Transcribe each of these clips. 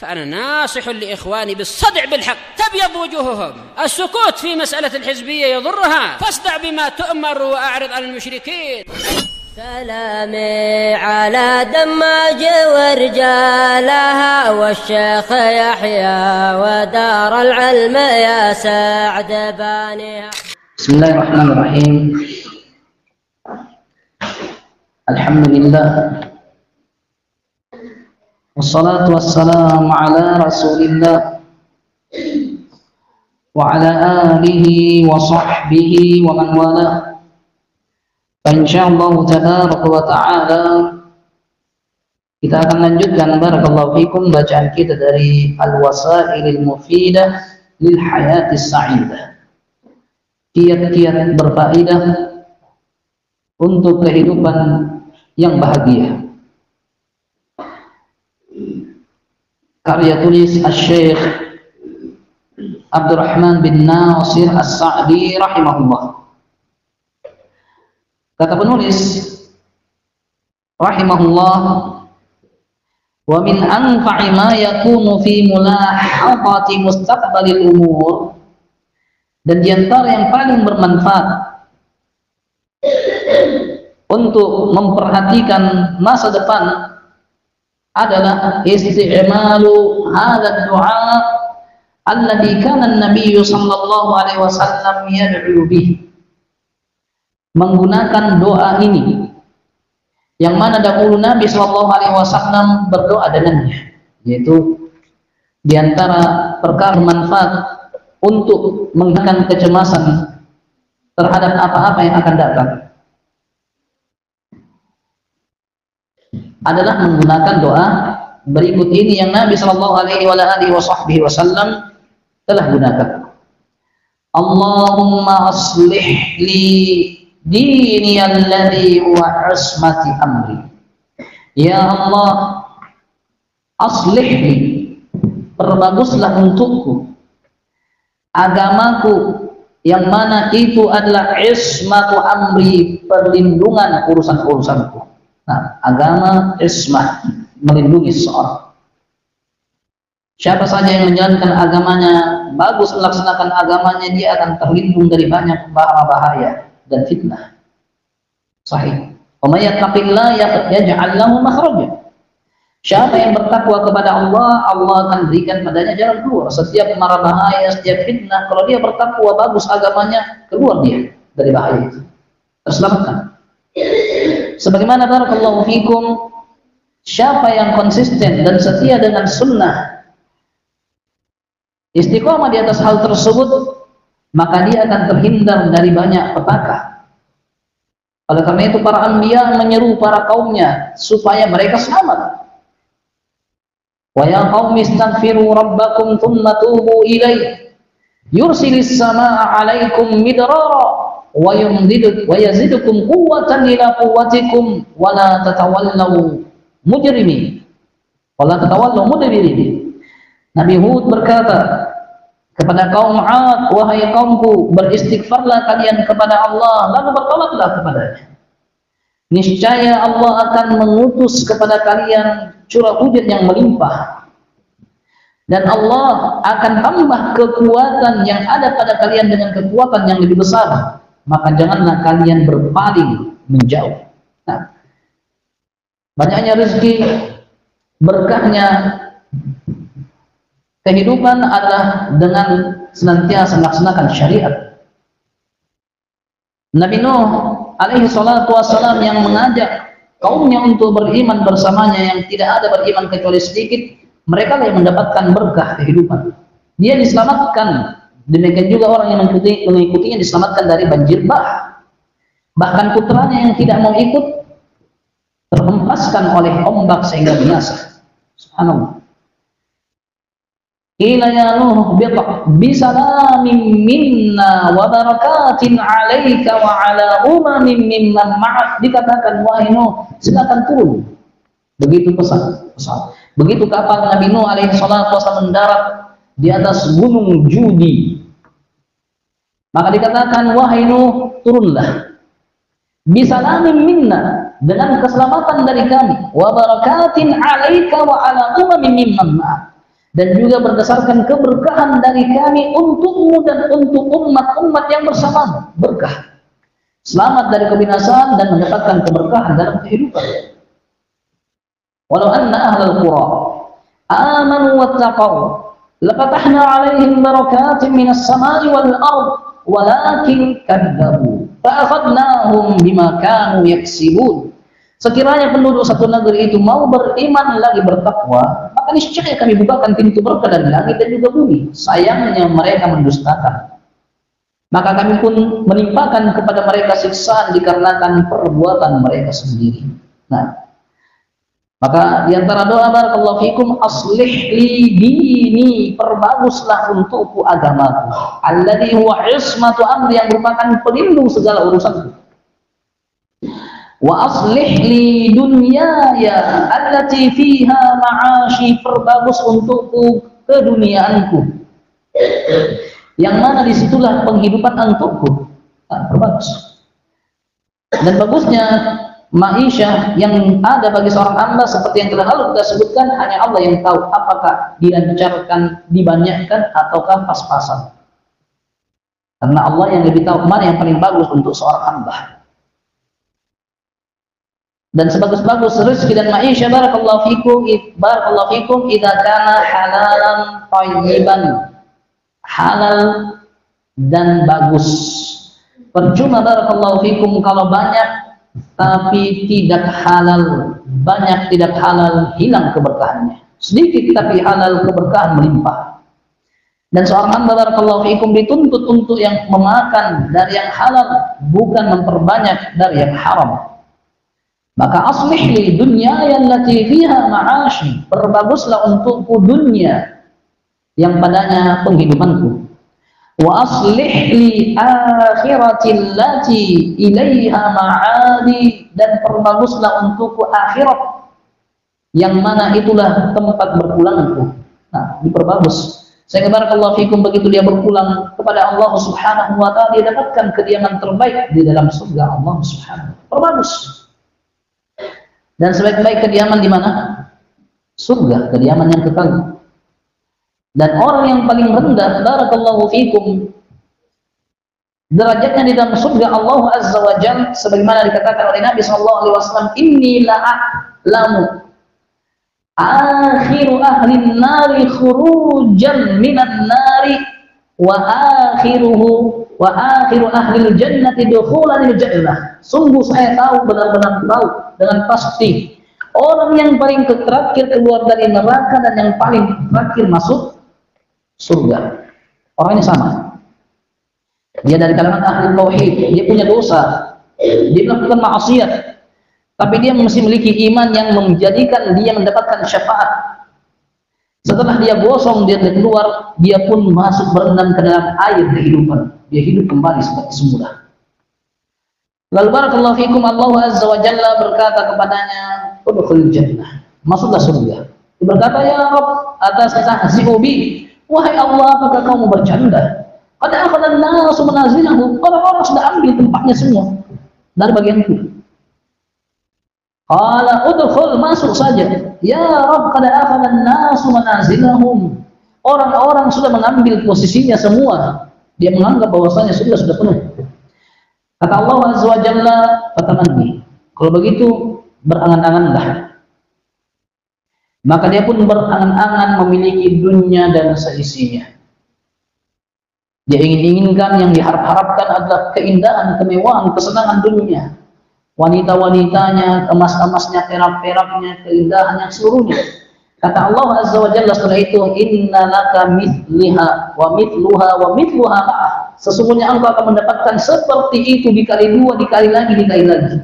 فأنا ناصح لإخواني بالصدع بالحق، تبيض وجوههم. السكوت في مسألة الحزبية يضرها، فاصدع بما تؤمر وأعرض عن المشركين. سلامي على دماج ورجالها والشيخ يحيى ودار العلم يا سعد بانيها. بسم الله الرحمن الرحيم. الحمد لله والصلاة والسلام على رسول الله وعلى آله وصحبه ومن والاه. Insyaallah tabaraka wa ta'ala kita akan lanjutkan barakallahu fikum bacaan kita dari Al-Wasailil Mufidah lil Hayatis Sa'idah, kiat-kiat berfaedah untuk kehidupan yang bahagia, karya tulis Asy-Syaikh Abdurrahman bin Nasir As-Sa'di rahimahullah. Kata penulis rahimahullah, wa min anfa'i ma yakunu fi mulahaqati mustaqbalil umur, dan diantara yang paling bermanfaat untuk memperhatikan masa depan adalah isti'malu hadha du'a alladhi kana an-nabiy sallallahu alaihi wasallam yad'u bihi, menggunakan doa ini yang mana dahulu Nabi Shallallahu Alaihi Wasallam berdoa dengannya, yaitu diantara perkara manfaat untuk menghilangkan kecemasan terhadap apa-apa yang akan datang adalah menggunakan doa berikut ini yang Nabi Shallallahu Alaihi Wasallam telah gunakan. Allahumma aslih li dini alladhi wa ismati amri. Ya Allah, aslihli, perbaguslah untukku agamaku yang mana itu adalah ismatu amri, perlindungan urusan-urusanku. Nah, agama ismah, melindungi seseorang. Siapa saja yang menjalankan agamanya, bagus melaksanakan agamanya, dia akan terlindung dari banyak bahaya dan fitnah. Sahih. Wa may yattaqillaha yaj'al lahu makhraja. Siapa yang bertakwa kepada Allah, Allah akan berikan padanya jalan keluar setiap mara bahaya, setiap fitnah. Kalau dia bertakwa, bagus agamanya, keluar dia dari bahaya itu, terselamatkan. Sebagaimana barakallahu fikum, siapa yang konsisten dan setia dengan sunnah, istiqomah di atas hal tersebut, maka dia akan terhindar dari banyak petaka. Oleh karena itu para anbiya menyeru para kaumnya supaya mereka selamat. Wa ya qaumi istaghfiru rabbakum thumma tubu ilaihi yursilis samaa'a 'alaikum midrara wa yazidukum quwwatan ila quwwatikum wa la tatawallaw mujrimin wa la tatawallaw mudbirin. Nabi Hud berkata kepada kaum 'Ad, wahai kaumku, beristighfarlah kalian kepada Allah, lalu bertobatlah kepadanya. Niscaya Allah akan mengutus kepada kalian curah hujan yang melimpah, dan Allah akan tambah kekuatan yang ada pada kalian dengan kekuatan yang lebih besar. Maka janganlah kalian berpaling menjauh. Nah, banyaknya rezeki, berkahnya kehidupan adalah dengan senantiasa melaksanakan syariat. Nabi Nuh alaihi salatu wassalam yang mengajak kaumnya untuk beriman bersamanya yang tidak ada beriman kecuali sedikit, mereka yang mendapatkan berkah kehidupan. Dia diselamatkan, demikian juga orang yang mengikutinya diselamatkan dari banjir bah. Bahkan putranya yang tidak mau ikut terhempaskan oleh ombak sehingga binasa. Subhanallah. Ila ya Nuh bisalamin minna wa barakatin alaika wa ala umamin mimman ma'ak. Dikatakan, wahai Nuh, silakan turun. Begitu pesan. Begitu kapal Nabi Nuh alaihi salatu wasallam mendarat di atas gunung Judi, maka dikatakan, wahai Nuh, turunlah. Bisalamin minna, dengan keselamatan dari kami, wa barakatin alaika wa ala umamin mimman ma'ak, dan juga berdasarkan keberkahan dari kami untukmu dan untuk umat-umat yang bersamamu. Berkah, selamat dari kebinasaan dan mendapatkan keberkahan dalam kehidupan. Walau anna ahlal qura amanu wattaqaw lafatahna 'alaihim barakatin minas sama'i wal ard walakin kadzabu fa akhadnahum bima kanu yaksibun. Sekiranya penduduk satu negeri itu mau beriman lagi bertakwa, maka niscaya kami bukakan pintu berkah dari langit dan juga bumi. Sayangnya mereka mendustakan, maka kami pun menimpakan kepada mereka siksaan dikarenakan perbuatan mereka sendiri. Nah, maka di antara doa barakallahu fikum, aslih li dini, perbaguslah untukku agamaku, alladzi huwa ismatu amri, yang merupakan pelindung segala urusanku. Wa aslih li dunyaya allati fiha ma'ashi, perbagus untukku keduniaanku, yang mana disitulah penghidupan untukku. Perbagus. Dan bagusnya ma'isyah yang ada bagi seorang hamba seperti yang telah lalu kita sebutkan, hanya Allah yang tahu apakah dilancarkan, dibanyakkan, ataukah pas-pasan. Karena Allah yang lebih tahu mana yang paling bagus untuk seorang hamba. Dan sebagus-bagus rezeki dan ma'isyah barakallahu fikum idza kana halalan thayyiban, halal dan bagus. Percuma barakallahu fikum kalau banyak tapi tidak halal, banyak tidak halal, hilang keberkahannya. Sedikit tapi halal, keberkahan melimpah. Dan seorang hamba barakallahu fikum dituntut untuk yang memakan dari yang halal, bukan memperbanyak dari yang haram. Maka aslih li dunyaya allati fiha ma'ashi, perbaguslah untukku dunia yang padanya penghidupanku. Wa aslih li akhirati allati ilaiha ma'adi, dan perbaguslah untukku akhirat yang mana itulah tempat berpulangku. Nah, diperbagus. Sehingga barakallahu fikum begitu dia berpulang kepada Allah Subhanahu wa taala, dia dapatkan kediaman terbaik di dalam surga Allah Subhanahu. Perbagus. Dan sebaik-baik kediaman di mana? Surga, kediaman yang kekal. Dan orang yang paling rendah barakallahu fikum derajatnya di dalam surga Allah Azza wa Jalla, sebagaimana dikatakan oleh Nabi sallallahu alaihi wasallam, inni la'alamu akhiru ahli nari khurujan minan nari wa akhiru ahli jannati dukhulan jannah. Sungguh saya tahu, benar-benar tahu dengan pasti orang yang paling terakhir keluar dari neraka dan yang paling terakhir masuk surga. Orangnya sama. Dia dari kalangan ahli tauhid, dia punya dosa, dia melakukan maksiat, tapi dia masih memiliki iman yang menjadikan dia mendapatkan syafaat. Setelah dia gosong, dia keluar, dia pun masuk berendam ke dalam air kehidupan. Dia hidup kembali seperti semula. Lalu barakallahu fikum, Allah Azza wa Jalla berkata kepadanya, udkhulul jannah, masuklah surga. Dia berkata, ya Rabb, atas tahzi'u bi, wahai Allah, apakah kamu bercanda? Qad akhadha an-nasu manazilahu, orang-orang sudah ambil tempatnya semua dari bagianku. Qala udkhul, masuk saja. Ya Rabb, qad akhadha an-nasu manazilahum, orang-orang sudah mengambil posisinya semua. Dia menganggap bahwasanya sudah penuh. Kata Allah Azza wa Jalla, fatamanni, kalau begitu berangan-anganlah. Maka dia pun berangan-angan memiliki dunia dan seisinya. Dia ingin-inginkan, yang diharap-harapkan adalah keindahan, kemewahan, kesenangan dunia. Wanita-wanitanya, emas-emasnya, perak-peraknya, keindahan yang seluruhnya. Kata Allah Azza wa Jalla setelah itu, inna laka mithliha wa mithluha wa mithluha ma'ah. Sesungguhnya engkau akan mendapatkan seperti itu dikali dua, dikali lagi, dikali lagi.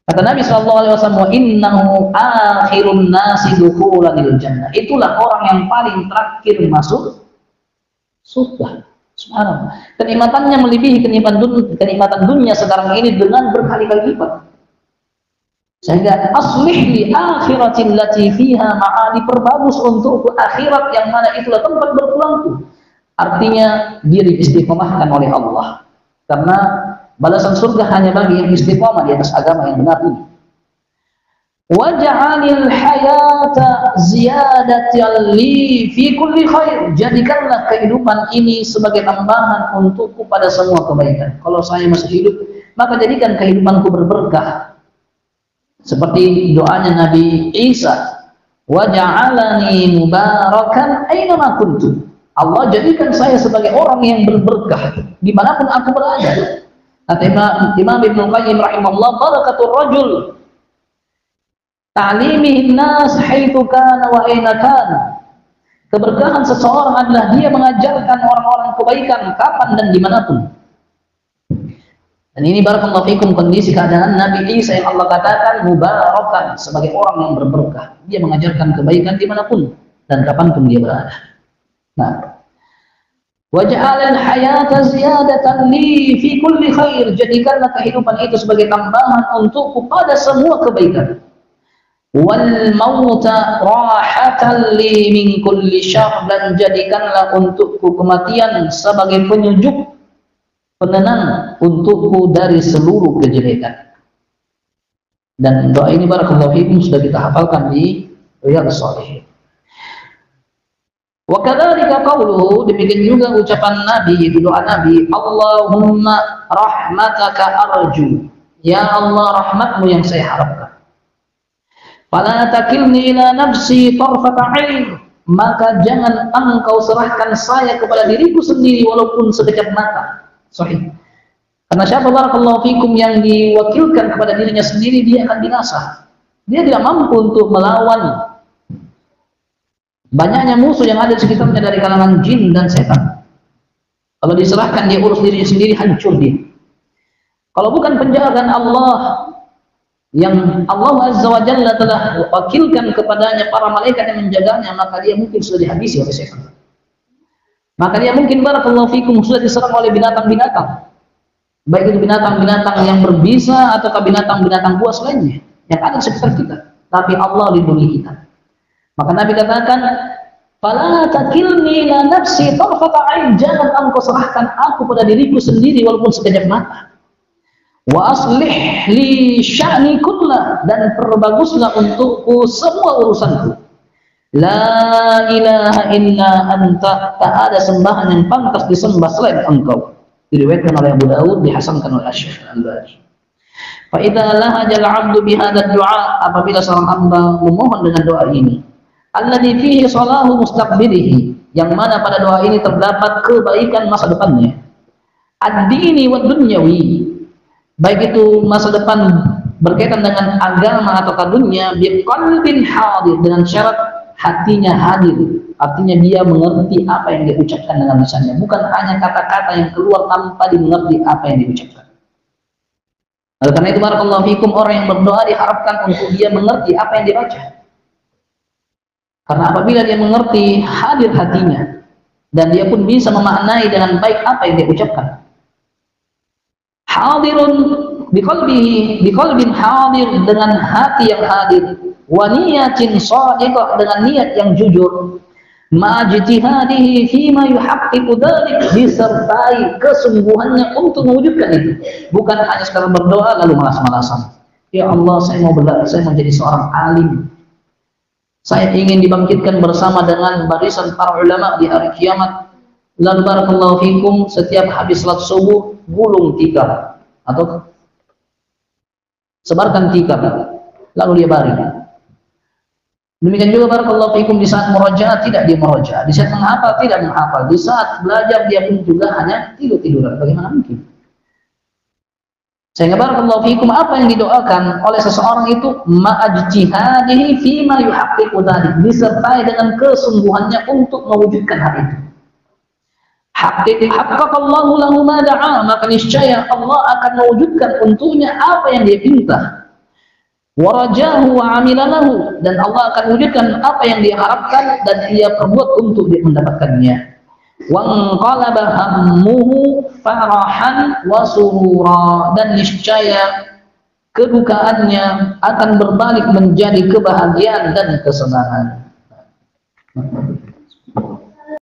Kata Nabi SAW, wa innahu akhirun nasi dukhulanil jannah. Itulah orang yang paling terakhir masuk surga. Subhanallah. Kenikmatannya melebihi kenikmatan dunia sekarang ini dengan berkali-kali lipat. Sehingga aslih li akhiratil lati fiha ma'ali, perbagus untukku akhirat yang mana itulah tempat berpulangku. Artinya dia diistiqomahkan oleh Allah. Karena balasan surga hanya bagi yang istiqomah di atas agama yang benar ini. Waj'alil hayata ziyadatan li fi kulli khair. Jadikanlah kehidupan ini sebagai tambahan untukku pada semua kebaikan. Kalau saya masih hidup, maka jadikan kehidupanku berberkah. Seperti doanya Nabi Isa, waj'alani mubarakan aina ma kuntu. Allah jadikan saya sebagai orang yang berberkah dimanapun aku berada. Kata Imam Ibnu Qayyim rahimahullah, barakatul rajul ta'limihin nas haitsu kana wa aina kana. Keberkahan seseorang adalah dia mengajarkan orang-orang kebaikan kapan dan dimanapun. Dan ini barakallahu fikum kondisi keadaan Nabi Isa yang Allah katakan mubarakan, sebagai orang yang berberkah. Dia mengajarkan kebaikan dimanapun dan kapanpun dia berada. Nah, waj'alal hayata ziyadatan li fi kulli khair. Jadikanlah kehidupan itu sebagai tambahan untukku pada semua kebaikan. Wal mauta rahatan li min kulli syarr. Dan jadikanlah untukku kematian sebagai penyejuk, penenang untukku dari seluruh kejelekan. Dan doa ini barakallahu fikum sudah kita hafalkan di Riyadhus Shalihin. Wa kadzalika qauluhu, demikian juga ucapan Nabi, itu doa Nabi, Allahumma rahmataka arju. Ya Allah, rahmatmu yang saya harapkan. Fala takilni ila nafsi tarfata ain. Maka jangan engkau serahkan saya kepada diriku sendiri walaupun sekejap mata. Sahih. Karena siapa barakallahu fikum yang diwakilkan kepada dirinya sendiri, dia akan binasa. Dia tidak mampu untuk melawan banyaknya musuh yang ada di sekitarnya dari kalangan jin dan setan. Kalau diserahkan dia urus dirinya sendiri, hancur dia. Kalau bukan penjagaan Allah yang Allah Azza wa Jalla telah wakilkan kepadanya para malaikat yang menjaganya, maka dia mungkin sudah dihabisi oleh setan. Maka dia mungkin barakallahu fikum sudah diserang oleh binatang-binatang. Baik itu binatang-binatang yang berbisa ataukah binatang-binatang buas lainnya yang ada di sekitar kita. Tapi Allah lindungi kita. Maka Nabi katakan, "Fala takilni ila nafsi tarfata ain." Jangan engkau serahkan aku pada diriku sendiri walaupun sekejap mata. Wa aslih li sya'ni kullah. Dan perbaguslah untukku semua urusanku. La ilaha illa anta. Tak ada sembahan yang pantas disembah selain engkau. Diriwayatkan oleh Abu Dawud, dihasankan oleh Asy-Syaikh Al-Albani. Fa idza lahajal 'abdu bi hadzal du'a, apabila seorang hamba memohon dengan doa ini, alladzi fihi salahu mustaqbilihi, yang mana pada doa ini terdapat kebaikan masa depannya, ad-dini wad dunyawi, baik itu masa depan berkaitan dengan agama atau dunia, biqalbin hadir, dengan syarat hatinya hadir, artinya dia mengerti apa yang dia ucapkan dengan lisannya, bukan hanya kata-kata yang keluar tanpa dimengerti apa yang diucapkan. Oleh karena itu barakallahu fikum, orang yang berdoa diharapkan untuk dia mengerti apa yang dibaca. Karena apabila dia mengerti, hadir hatinya, dan dia pun bisa memaknai dengan baik apa yang dia ucapkan. Hadirun biqalbihi, biqalbin hadir, dengan hati yang hadir, wa niyatin shadiqah, dengan niat yang jujur, ma'ajtihadihi fima yuhaqqiqu dzalik, disertai kesungguhannya untuk mewujudkan itu, bukan hanya sekadar berdoa lalu malas-malasan. Ya Allah, saya mau menjadi seorang alim, saya ingin dibangkitkan bersama dengan barisan para ulama di hari kiamat. Lalu barakallahu fikum, setiap habis salat subuh gulung tikar atau sebarkan tikar, lalu dia baring. Demikian juga barakallahu fikum di saat murojaah tidak dia murojaah, di saat menghafal tidak menghafal, di saat belajar dia pun juga hanya tidur-tiduran. Bagaimana mungkin? Sehingga barakallahu fikum, apa yang didoakan oleh seseorang itu ma'ajtihadihi fima yuhaqqiqu dzalik, disertai dengan kesungguhannya untuk mewujudkan hal itu. Haqqaqallahu lahu ma da'a, maka niscaya Allah akan mewujudkan untuknya apa yang dia pinta. Warajahu wa amila lahu, dan Allah akan wujudkan apa yang dia harapkan dan dia perbuat untuk dia mendapatkannya. Wanqalaba hammuhu farahan wa surura, dan niscaya kedukaannya akan berbalik menjadi kebahagiaan dan kesenangan.